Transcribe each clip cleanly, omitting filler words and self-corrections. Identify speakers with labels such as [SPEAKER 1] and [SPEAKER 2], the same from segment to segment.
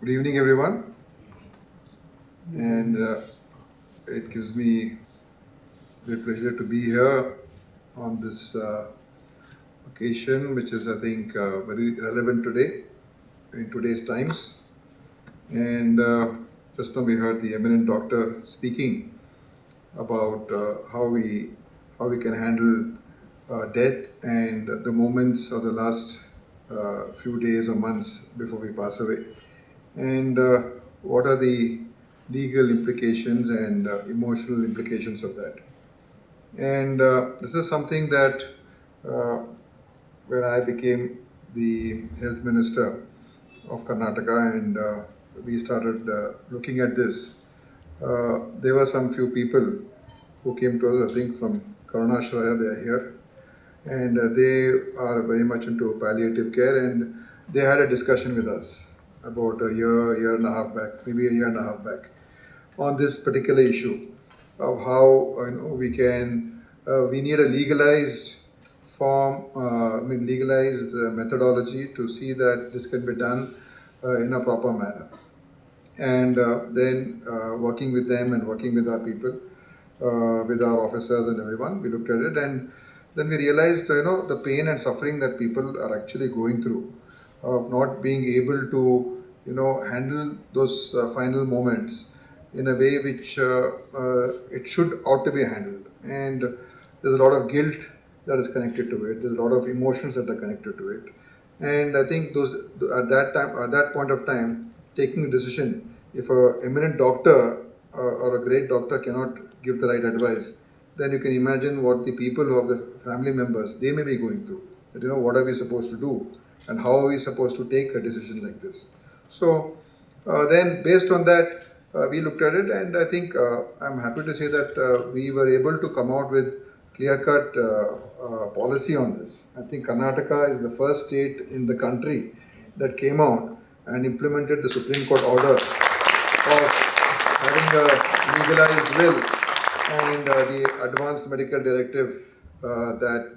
[SPEAKER 1] Good evening, everyone, and it gives me great pleasure to be here on this occasion, which is, I think, very relevant today in today's times. And just now we heard the eminent doctor speaking about how we can handle death and the moments of the last few days or months before we pass away, and what are the legal implications and emotional implications of that. And this is something that uh, when I became the health minister of Karnataka and we started looking at this, there were some few people who came to us, I think from Karnataka, they are here, and they are very much into palliative care, and they had a discussion with us about a year and a half back, maybe a year and a half back, on this particular issue of how we need a legalized legalized methodology to see that this can be done in a proper manner. And then working with them and working with our people, with our officers and everyone, we looked at it, and then we realized, the pain and suffering that people are actually going through of not being able to, handle those final moments in a way which it should ought to be handled. And there's a lot of guilt that is connected to it. There's a lot of emotions that are connected to it. And I think those at that point of time, taking a decision, if a eminent doctor or a great doctor cannot give the right advice, then you can imagine what the people who have the family members they may be going through. That, what are we supposed to do, and how are we supposed to take a decision like this? So then, based on that, we looked at it, and I think I'm happy to say that we were able to come out with clear-cut policy on this. I think Karnataka is the first state in the country that came out and implemented the Supreme Court order of having a legalized will and the advanced medical directive that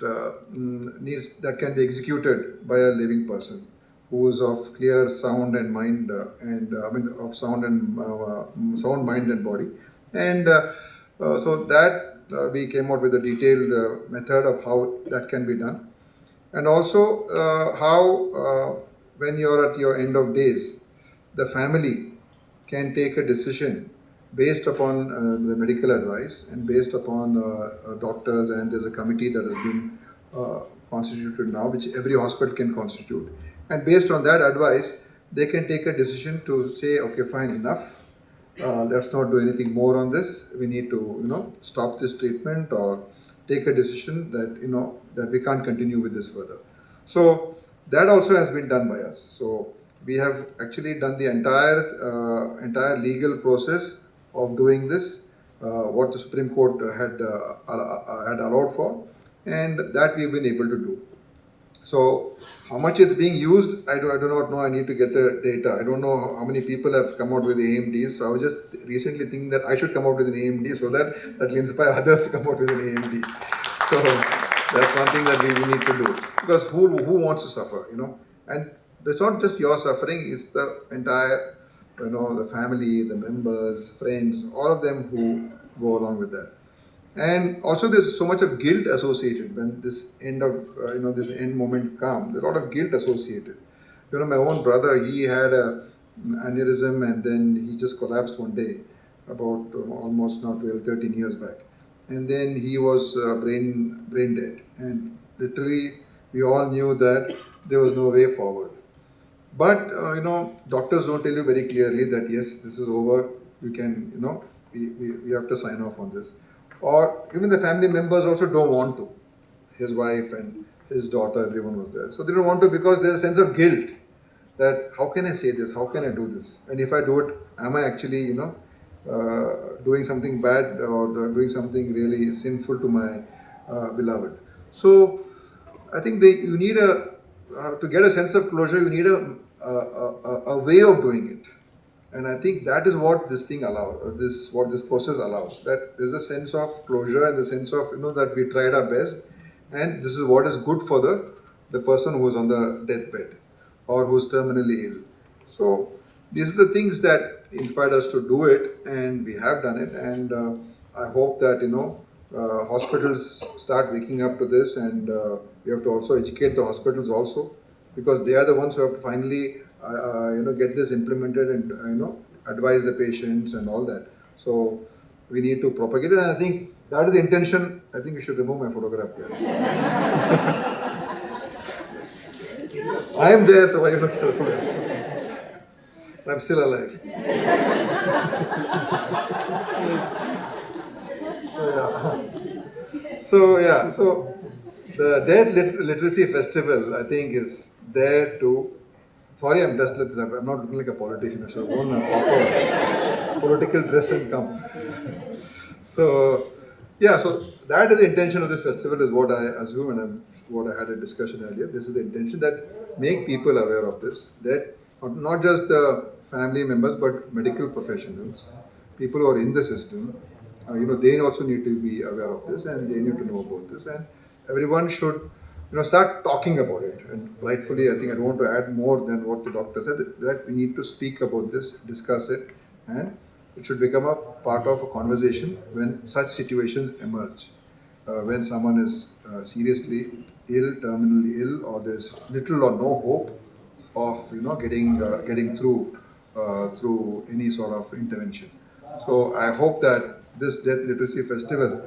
[SPEAKER 1] can be executed by a living person who is of clear sound and mind of sound mind and body. And so that we came out with a detailed method of how that can be done, and also how when you're at your end of days, the family can take a decision based upon the medical advice and based upon doctors, and there's a committee that has been constituted now, which every hospital can constitute, and based on that advice they can take a decision to say, okay, fine, enough, let's not do anything more on this, we need to stop this treatment, or take a decision that we can't continue with this further. So that also has been done by us. So we have actually done the entire legal process of doing this, what the Supreme Court had allowed for, and that we've been able to do. So how much it's being used, I do not know. I need to get the data. I don't know how many people have come out with AMDs. So I was just recently thinking that I should come out with an AMD so that will inspire others to come out with an AMD. So that's one thing that we need to do, because who wants to suffer, And it's not just your suffering; it's the entire, the family, the members, friends, all of them who go along with that. And also, there's so much of guilt associated when this end of this end moment comes. There's a lot of guilt associated. My own brother, he had a aneurysm, and then he just collapsed one day, about almost now 12, 13 years back, and then he was brain dead, and literally we all knew that there was no way forward. But doctors don't tell you very clearly that yes, this is over. You can we have to sign off on this. Or even the family members also don't want to. His wife and his daughter, everyone was there. So they don't want to, because there's a sense of guilt that how can I say this? How can I do this? And if I do it, am I actually, doing something bad or doing something really sinful to my beloved? So I think you need to get a sense of closure, you need a way of doing it. And I think that is what this thing allows, what this process allows. That there's a sense of closure and the sense of, that we tried our best, and this is what is good for the person who is on the deathbed or who's terminally ill. So these are the things that inspired us to do it, and we have done it. And I hope that hospitals start waking up to this, and we have to also educate the hospitals also, because they are the ones who have to finally get this implemented and advise the patients and all that. So we need to propagate it, and I think that is the intention. I think you should remove my photograph here. I am there, so why you look at the photograph? I'm still alive. So the Death Literacy Festival, I think, is there to. Sorry, I'm dressed like this. I'm not looking like a politician. I should have worn a proper political dress and come. So that is the intention of this festival, is what I assume, and what I had a discussion earlier. This is the intention, that make people aware of this, that not just the family members, but medical professionals, people who are in the system, they also need to be aware of this, and they need to know about this, and everyone should start talking about it. And rightfully, I think I don't want to add more than what the doctor said, that we need to speak about this, discuss it, and it should become a part of a conversation when such situations emerge. When someone is seriously ill, terminally ill, or there's little or no hope of getting through any sort of intervention. So I hope that this Death Literacy Festival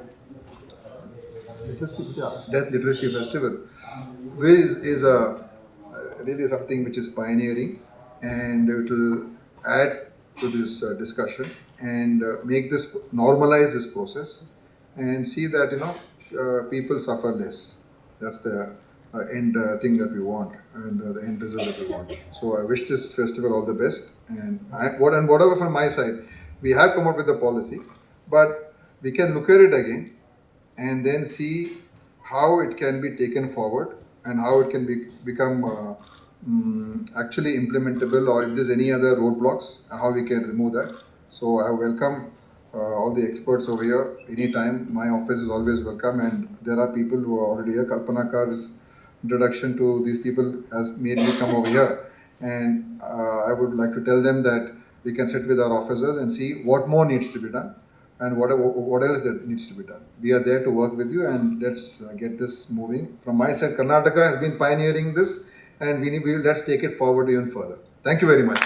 [SPEAKER 1] is really something which is pioneering, and it will add to this discussion, and normalize this process, and see that people suffer less. That's the end thing that we want, and the end result that we want. So I wish this festival all the best, and whatever from my side, we have come up with the policy, but we can look at it again and then see how it can be taken forward, and how it can become actually implementable, or if there's any other roadblocks, how we can remove that. So I welcome all the experts over here anytime. My office is always welcome, and there are people who are already here. Kalpana Kar's introduction to these people has made me come over here, and I would like to tell them that we can sit with our officers and see what more needs to be done, and what else that needs to be done. We are there to work with you, and let's get this moving. From my side, Karnataka has been pioneering this, and let's take it forward even further. Thank you very much.